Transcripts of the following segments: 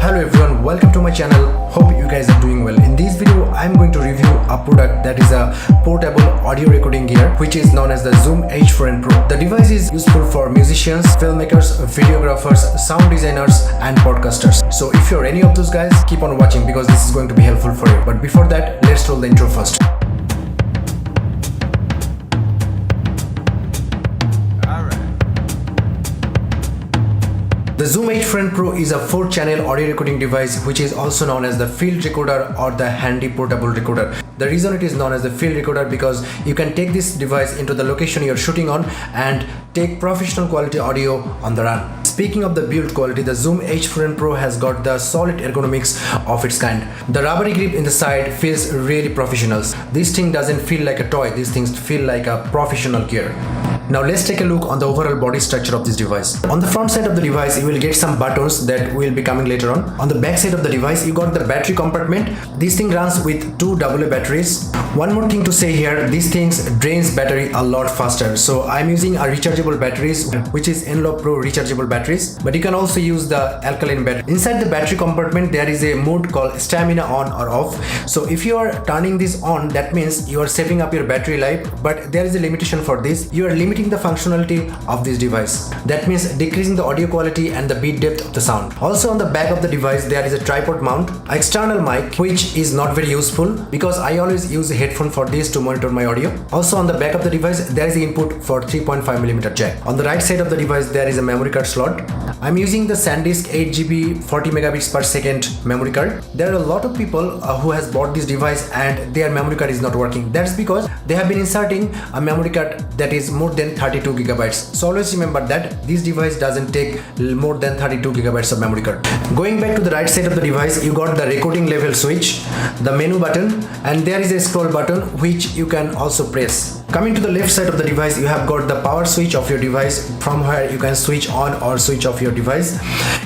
Hello everyone, welcome to my channel. Hope you guys are doing well. In this video I'm going to review a product that is a portable audio recording gear which is known as the Zoom H4n Pro. The device is useful for musicians, filmmakers, videographers, sound designers and podcasters. So if you're any of those guys, keep on watching because this is going to be helpful for you. But before that, let's roll the intro first. The Zoom H4n Pro is a 4-channel audio recording device which is also known as the field recorder or the handy portable recorder. The reason it is known as the field recorder because you can take this device into the location you're shooting on and take professional quality audio on the run. Speaking of the build quality, the Zoom H4n Pro has got the solid ergonomics of its kind. The rubbery grip in the side feels really professional. This thing doesn't feel like a toy, these things feel like a professional gear. Now let's take a look on the overall body structure of this device. On the front side of the device you will get some buttons that will be coming later on. On the back side of the device you got the battery compartment. This thing runs with 2 AA batteries. One more thing to say here, these things drains battery a lot faster. So I'm using a rechargeable batteries which is Envelope Pro rechargeable batteries, but you can also use the alkaline battery. Inside the battery compartment there is a mode called stamina on or off. So if you are turning this on, that means you are saving up your battery life, but there is a limitation for this. You are limiting the functionality of this device. That means decreasing the audio quality and the beat depth of the sound. Also on the back of the device there is a tripod mount, external mic which is not very useful because I always use a headphone for this to monitor my audio. Also on the back of the device there is the input for 3.5mm jack. On the right side of the device there is a memory card slot. I'm using the SanDisk 8GB 40 megabits per second memory card. There are a lot of people who has bought this device and their memory card is not working. That's because they have been inserting a memory card that is more than 32 gigabytes. So always remember that this device doesn't take more than 32 gigabytes of memory card. Going back to the right side of the device, you got the recording level switch, the menu button, and there is a scroll button which you can also press. Coming to the left side of the device, you have got the power switch of your device from where you can switch on or switch off your device.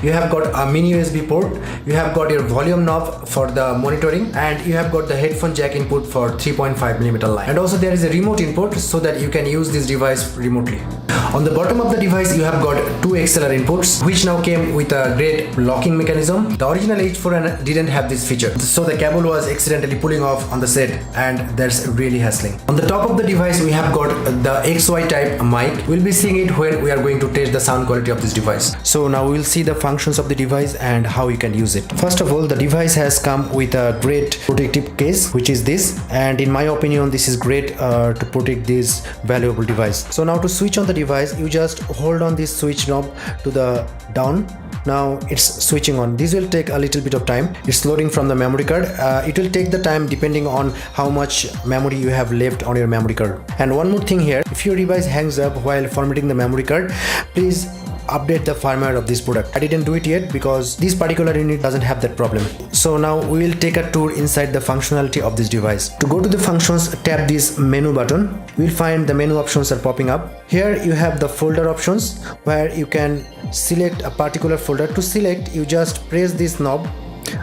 You have got a mini USB port, you have got your volume knob for the monitoring, and you have got the headphone jack input for 3.5mm line. And also there is a remote input so that you can use this device remotely. On the bottom of the device you have got 2 XLR inputs which now came with a great locking mechanism. The original H4n didn't have this feature, so the cable was accidentally pulling off on the set and that's really hassling. On the top of the device we have got the XY type mic. We'll be seeing it when we are going to test the sound quality of this device. So now we'll see the functions of the device and how you can use it. First of all, the device has come with a great protective case which is this, and in my opinion this is great to protect this valuable device. So now to switch on the device you just hold on this switch knob to the down. Now it's switching on. This will take a little bit of time. It's loading from the memory card. It will take the time depending on how much memory you have left on your memory card. And one more thing here, if your device hangs up while formatting the memory card, please update the firmware of this product. I didn't do it yet because this particular unit doesn't have that problem. So now we will take a tour inside the functionality of this device. To go to the functions, tap this menu button. We'll find the menu options are popping up. Here you have the folder options where you can select a particular folder. To select, you just press this knob,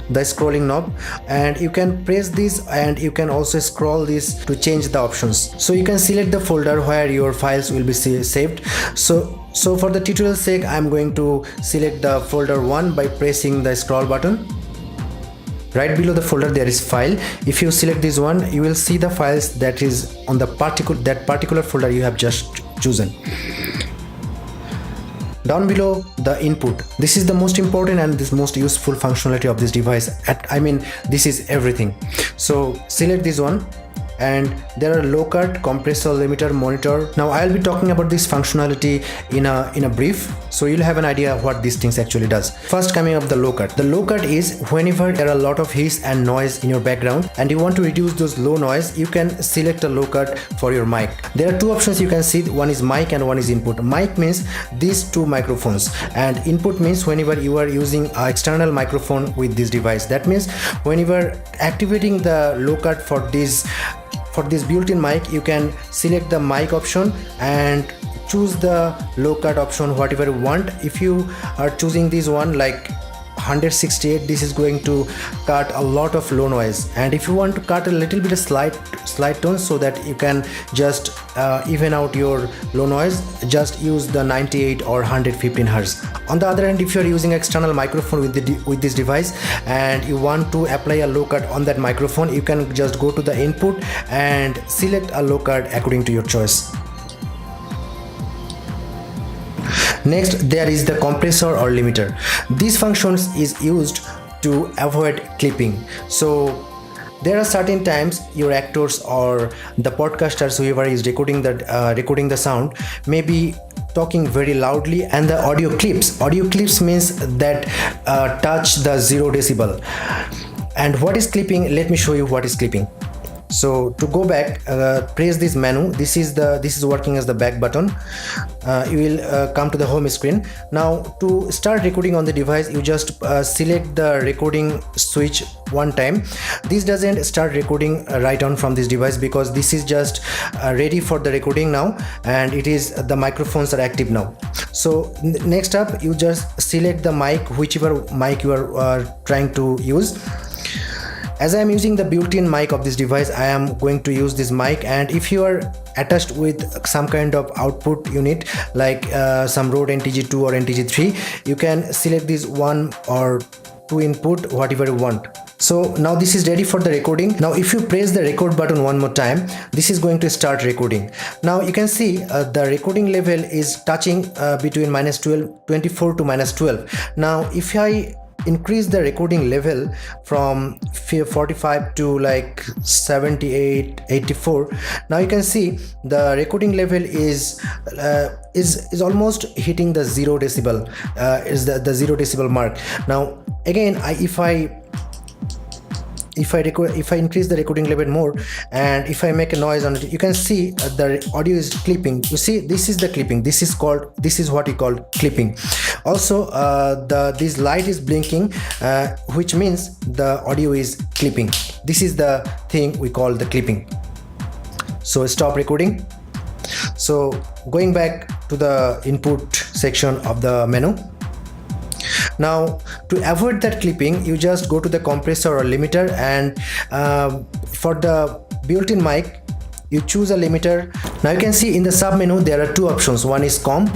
the scrolling knob, and you can press this and you can also scroll this to change the options. So you can select the folder where your files will be saved. So for the tutorial's sake I'm going to select the folder 1 by pressing the scroll button. Right below the folder there is file. If you select this one, you will see the files that is on the particular folder you have just chosen. Down below, the input. This is the most important and this most useful functionality of this device. I mean, this is everything. So select this one, and there are low cut, compressor, limiter, monitor. Now I'll be talking about this functionality in a brief, so you'll have an idea what these things actually does. First, coming up the low cut. The low cut is whenever there are a lot of hiss and noise in your background and you want to reduce those low noise, you can select a low cut for your mic. There are 2 options you can see. One is mic and one is input. Mic means these 2 microphones, and input means whenever you are using an external microphone with this device. That means whenever activating the low cut for this built-in mic, you can select the mic option and choose the low cut option whatever you want. If you are choosing this one like 168, this is going to cut a lot of low noise, and if you want to cut a little bit of slight slide tone so that you can just even out your low noise. Just use the 98 or 115 Hz. On the other hand, if you are using external microphone with this device and you want to apply a low cut on that microphone, you can just go to the input and select a low cut according to your choice. Next, there is the compressor or limiter. This function is used to avoid clipping. So there are certain times your actors or the podcasters, whoever is recording the sound, may be talking very loudly and the audio clips. Audio clips means that touch the 0 decibel. And what is clipping? Let me show you what is clipping. So to go back, press this menu. This is working as the back button. You will come to the home screen. Now to start recording on the device, you just select the recording switch one time. This doesn't start recording right on from this device because this is just ready for the recording now, and the microphones are active now. So next up, you just select the mic, whichever mic you are trying to use. As I am using the built-in mic of this device, I am going to use this mic, and if you are attached with some kind of output unit like some Rode NTG2 or NTG3, you can select this 1 or 2 input, whatever you want. So now this is ready for the recording. Now if you press the record button one more time, this is going to start recording. Now you can see the recording level is touching between -24 to -12. Now if I increase the recording level from 45 to like 78, 84, now you can see the recording level is almost hitting the 0 decibel, is the 0 decibel mark. Now again, if I increase the recording level more and if I make a noise on it, you can see the audio is clipping. You see, this is the clipping. This is what we call clipping. Also this light is blinking, which means the audio is clipping. This is the thing we call the clipping. So stop recording. So going back to the input section of the menu. Now to avoid that clipping, you just go to the compressor or limiter, and for the built-in mic, you choose a limiter. Now you can see in the sub menu there are two options. One is comp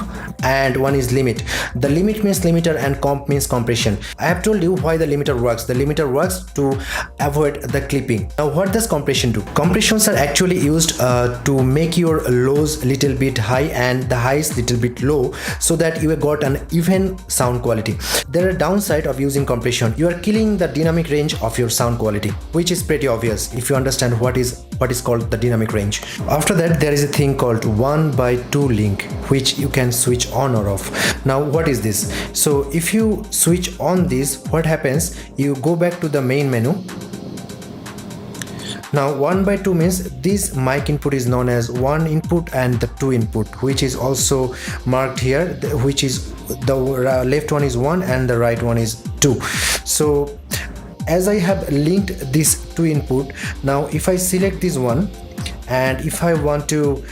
and one is limit. The limit means limiter and comp means compression. I have told you why the limiter works. The limiter works to avoid the clipping. Now what does compression do? Compressions are actually used to make your lows little bit high and the highs little bit low, so that you have got an even sound quality. There are downside of using compression. You are killing the dynamic range of your sound quality, which is pretty obvious if you understand what is called the dynamic range. After that, there is a thing called 1:2 link, which you can switch on or off. Now what is this? So if you switch on this, what happens? You go back to the main menu. Now 1:2 means this mic input is known as 1 input and the 2 input, which is also marked here, which is the left one is 1 and the right one is 2. So as I have linked this 2 input, now if I select this one and if I want to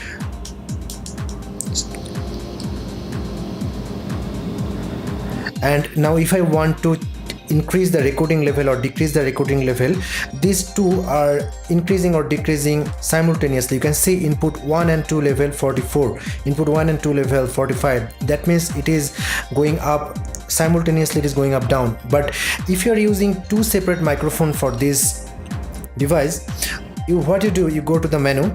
increase the recording level or decrease the recording level, these two are increasing or decreasing simultaneously. You can see input 1 and 2 level 44, input 1 and 2 level 45. That means it is going up simultaneously, it is going up down. But if you are using two separate microphones for this device, what you do, you go to the menu,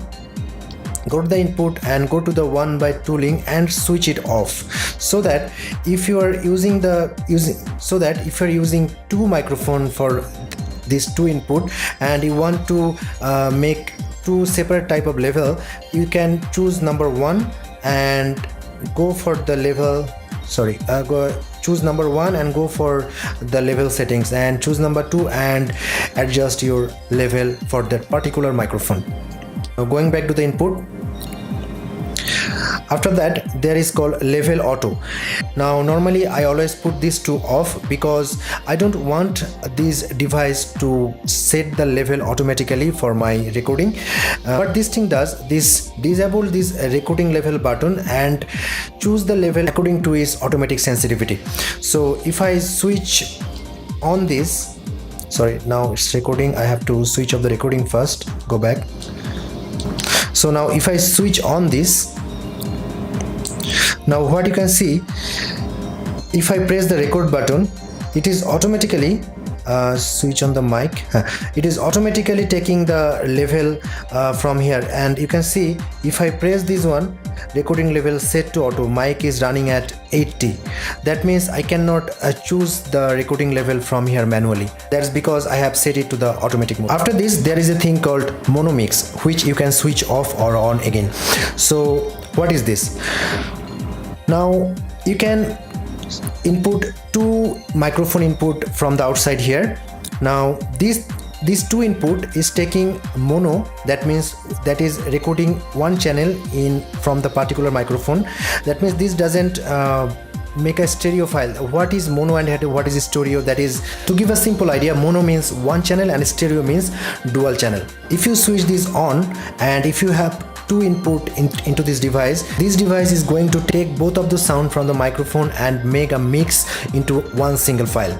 go to the input and go to the 1:2 link and switch it off, so that if you are using two microphone for this 2 input and you want to make 2 separate type of level, you can choose number 1 and go for the level, choose number 1 and go for the level settings, and choose number 2 and adjust your level for that particular microphone. Now going back to the input, after that there is called level auto. Now normally I always put these two off because I don't want this device to set the level automatically for my recording, but this thing does this. Disable this recording level button and choose the level according to its automatic sensitivity. So if I switch on this, now it's recording, I have to switch off the recording first, go back. So now if I switch on this, now what you can see, if I press the record button, it is automatically switch on the mic. It is automatically taking the level from here, and you can see if I press this one, recording level set to auto, mic is running at 80. That means I cannot choose the recording level from here manually. That's because I have set it to the automatic mode. After this, there is a thing called mono mix, which you can switch off or on again. So what is this? Now you can input two microphone input from the outside here. Now these two input is taking mono, that means that is recording one channel in from the particular microphone. That means this doesn't make a stereo file. What is mono and what is stereo? That is, to give a simple idea, mono means one channel and stereo means dual channel. If you switch this on and if you have two input into this device is going to take both of the sound from the microphone and make a mix into one single file.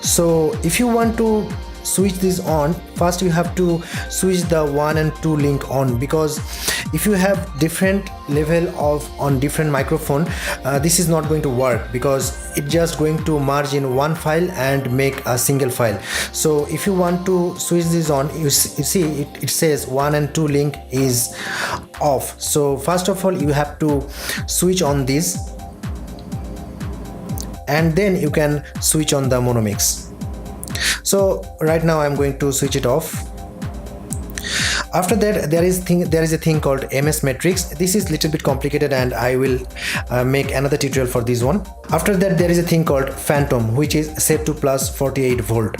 So if you want to switch this on, first you have to switch the 1 and 2 link on, because if you have different level of on different microphone, this is not going to work, because it's just going to merge in one file and make a single file. So if you want to switch this on, you see it says 1 and 2 link is off. So first of all you have to switch on this, and then you can switch on the mono mix. So right now I'm going to switch it off. After that, there is a thing called MS matrix. This is little bit complicated and I will make another tutorial for this one. After that, there is a thing called phantom, which is set to plus 48 volt.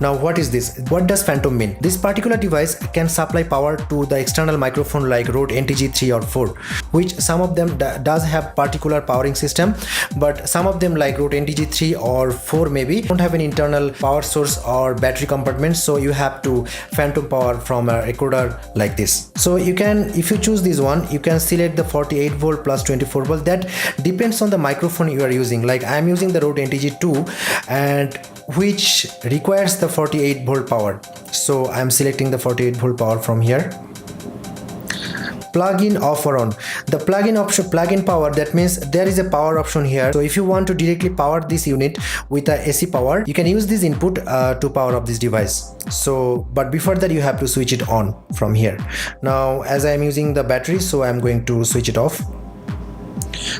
Now what is this? What does phantom mean? This particular device can supply power to the external microphone like Rode NTG3 or 4, which some of them does have particular powering system, but some of them like Rode NTG3 or 4 maybe don't have an internal power source or battery compartment, so you have to phantom power from a recorder like this. So you can, if you choose this one, you can select the 48 volt plus 24 volt. That depends on the microphone you are using. Like I am using the Rode NTG2 and which requires the 48 volt power, so I am selecting the 48 volt power from here. Plug-in off or on. The plug-in option, plug-in power, that means there is a power option here. So if you want to directly power this unit with a AC power, you can use this input to power up this device. So but before that you have to switch it on from here. Now as I am using the battery, so I am going to switch it off.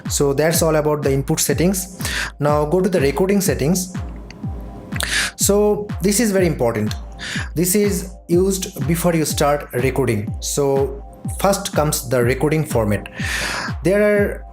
So that's all about the input settings. Now go to the recording settings. So this is very important. This is used before you start recording. So first comes the recording format. There are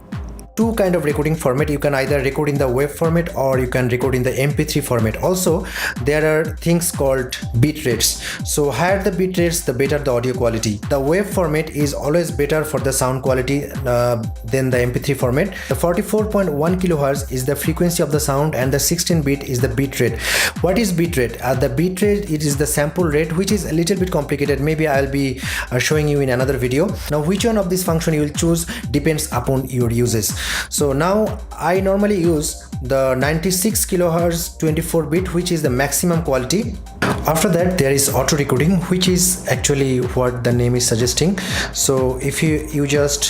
two kind of recording format. You can either record in the WAV format or you can record in the MP3 format. Also there are things called bit rates. So higher the bit rates, the better the audio quality. The WAV format is always better for the sound quality than the MP3 format. The 44.1 kilohertz is the frequency of the sound and the 16 bit is the bit rate. What is bit rate? The bit rate, it is the sample rate, which is a little bit complicated. Maybe I'll be showing you in another video. Now which one of this function you will choose depends upon your uses. So now I normally use the 96 kilohertz 24 bit, which is the maximum quality. After that there is auto recording, which is actually what the name is suggesting. So if you just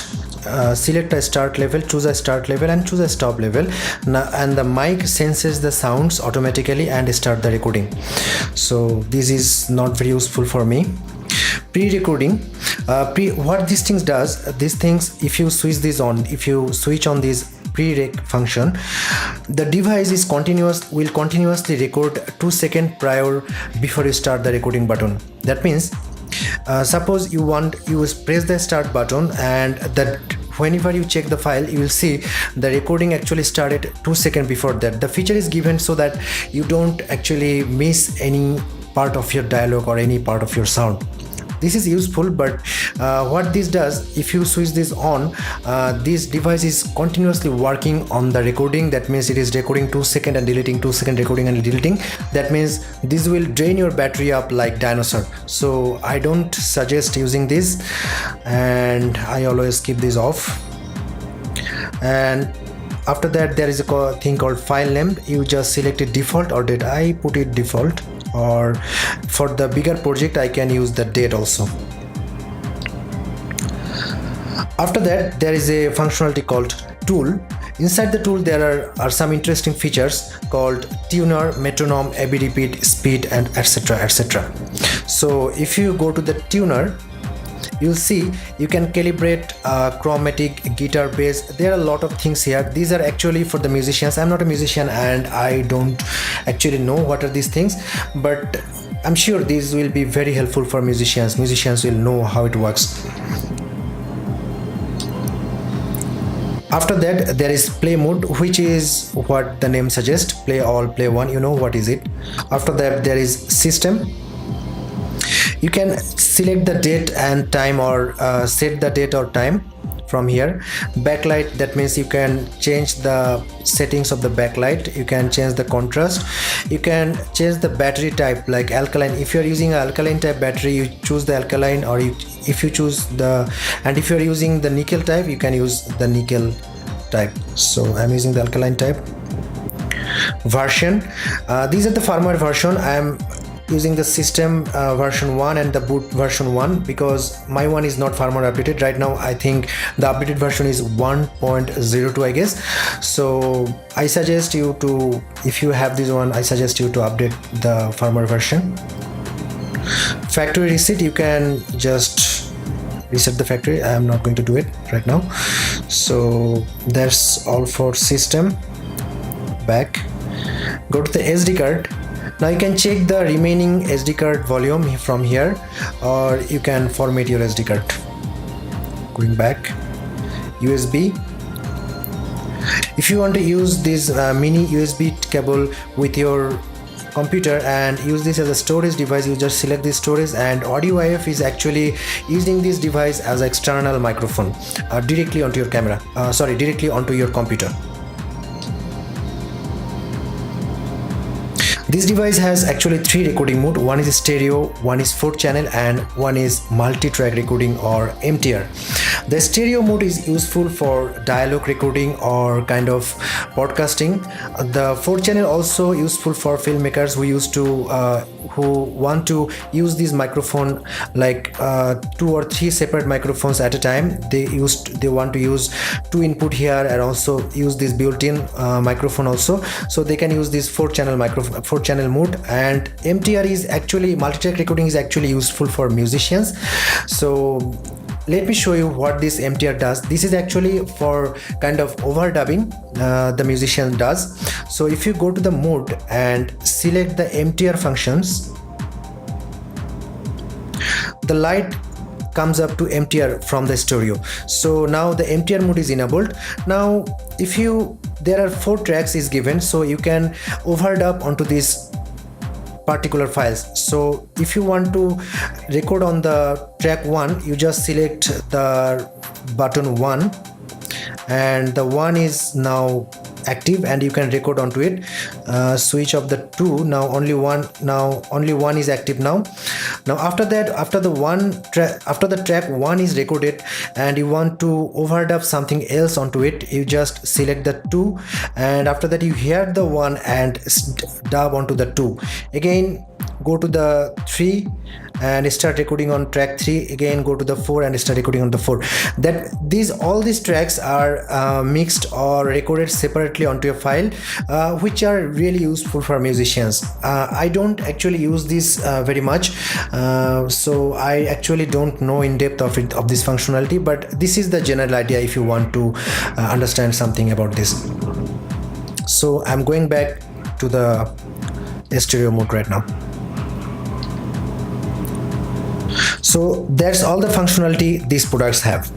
select a start level, choose a start level and choose a stop level, and the mic senses the sounds automatically and start the recording. So this is not very useful for me. Pre-recording, what these things does, these things, if you switch this on, if you switch on this pre-rec function, the device is will continuously record 2 seconds prior before you start the recording button. That means suppose you press the start button, and that whenever you check the file, you will see the recording actually started 2 seconds before that. The feature is given so that you don't actually miss any part of your dialogue or any part of your sound. This is useful, but what this does, if you switch this on, this device is continuously working on the recording. That means it is recording 2 seconds and deleting, 2 seconds recording and deleting. That means this will drain your battery up like dinosaur. So I don't suggest using this, and I always keep this off. And after that there is a thing called file name. You just select it default, or did I put it default, or for the bigger project I can use the date also. After that, there is a functionality called tool. Inside the tool there are some interesting features called tuner, metronome, AB repeat, speed, and etc etc. So if you go to the tuner, you'll see you can calibrate chromatic, guitar, bass. There are a lot of things here. These are actually for the musicians. I'm not a musician and I don't actually know what are these things, but I'm sure these will be very helpful for musicians. Musicians will know how it works. After that, there is play mode, which is what the name suggests: play all, play one. You know what is it. After that, there is system. You can select the date and time, or set the date or time from here. Backlight, that means you can change the settings of the backlight. You can change the contrast. You can change the battery type, like alkaline. If you are using an alkaline type battery, you choose the alkaline, or if you choose and if you are using the nickel type, you can use the nickel type. So I'm using the alkaline type. Version, these are the firmware version. I'm using the system version 1 and the boot version 1 because my one is not firmware updated right now. I think the updated version is 1.02, I guess. So I suggest you to, if you have this one, I suggest you to update the firmware version. Factory reset, you can just reset the factory. I am not going to do it right now. So that's all for system. Back, go to the SD card. Now you can check the remaining SD card volume from here, or you can format your SD card. Going back, USB. If you want to use this mini USB cable with your computer and use this as a storage device, you just select this storage, and Audio IF is actually using this device as an external microphone directly onto your camera, directly onto your computer. This device has actually 3 recording mode. One is stereo, one is 4 channel, and one is multi-track recording or MTR. The stereo mode is useful for dialogue recording or kind of podcasting. The 4 channel also useful for filmmakers who want to use this microphone like 2 or 3 separate microphones at a time. They want to use 2 input here and also use this built-in microphone also, so they can use this 4 channel microphone, 4 channel mode. And MTR is actually, multi-track recording is actually useful for musicians. So let me show you what this MTR does. This is actually for kind of overdubbing the musician does. So if you go to the mode and select the MTR functions, the light comes up to MTR from the stereo. So now the MTR mode is enabled. Now if there are 4 tracks is given, so you can overdub onto this particular files. So if you want to record on the track 1, you just select the button 1, and the 1 is now active and you can record onto it. Switch of the 2, now only one is active now. After that, after the track 1 is recorded and you want to overdub something else onto it, you just select the 2, and after that you hear the 1 and dub onto the 2. Again go to the 3 and start recording on track 3. Again go to the 4 and start recording on the 4. All these tracks are mixed or recorded separately onto a file, which are really useful for musicians. I don't actually use this very much, so I actually don't know in depth of this functionality, but this is the general idea if you want to understand something about this. So I'm going back to the stereo mode right now. So that's all the functionality these products have.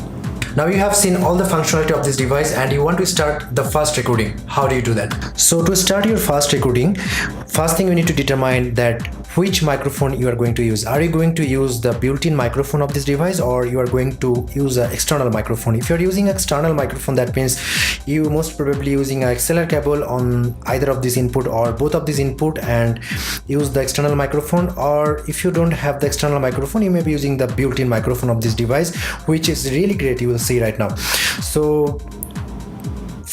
Now you have seen all the functionality of this device and you want to start the fast recording. How do you do that? So to start your fast recording, first thing you need to determine that which microphone you are going to use. Are you going to use the built-in microphone of this device, or you are going to use an external microphone? If you're using external microphone, that means you most probably using an XLR cable on either of these input or both of these input and use the external microphone. Or if you don't have the external microphone, you may be using the built-in microphone of this device, which is really great, you will see right now. So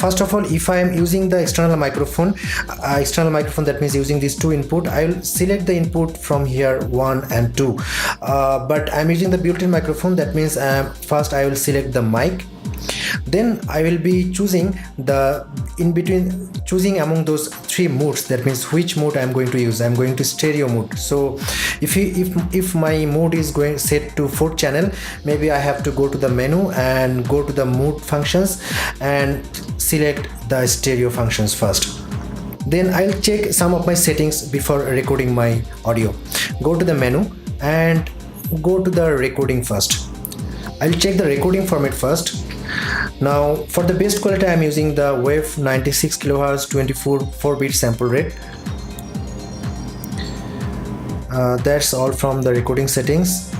first of all, if I am using the external microphone, that means using these two input, I will select the input from here 1 and 2, but I'm using the built-in microphone, that means first I will select the mic, then I will be choosing choosing among those three modes, that means which mode I'm going to use. I'm going to stereo mode. So if my mode is going set to 4th channel, maybe I have to go to the menu and go to the mode functions and select the stereo functions first. Then I'll check some of my settings before recording my audio. Go to the menu and go to the recording first. I'll check the recording format first. Now for the best quality, I'm using the WAV 96 kHz 4-bit sample rate. That's all from the recording settings.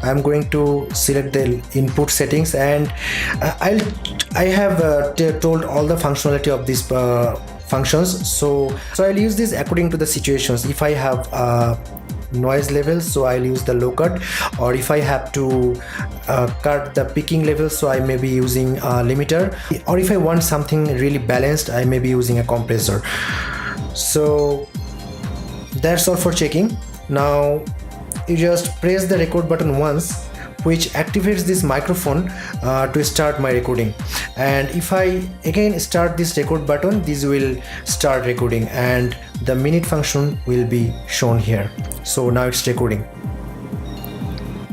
I'm going to select the input settings, and I have told all the functionality of these functions. So I'll use this according to the situations. If I have noise level, so I'll use the low cut, or if I have to cut the peaking level, so I may be using a limiter, or if I want something really balanced, I may be using a compressor. So that's all for checking. Now you just press the record button once, which activates this microphone to start my recording. And if I again start this record button, this will start recording and the minute function will be shown here. So now it's recording.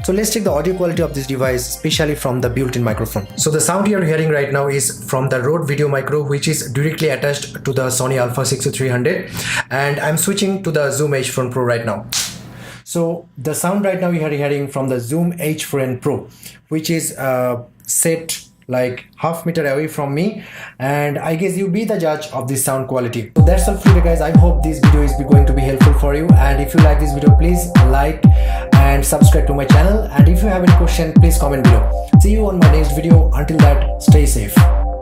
So let's check the audio quality of this device, especially from the built-in microphone. So the sound you're hearing right now is from the Rode Video Micro, which is directly attached to the Sony Alpha 6300, and I'm switching to the Zoom H4n Pro right now. So the sound right now you are hearing from the Zoom H4n Pro, which is set like half meter away from me, and I guess you be the judge of this sound quality. So that's all for you guys. I hope this video is going to be helpful for you, and if you like this video, please like and subscribe to my channel, and if you have any question, please comment below. See you on my next video. Until that, stay safe.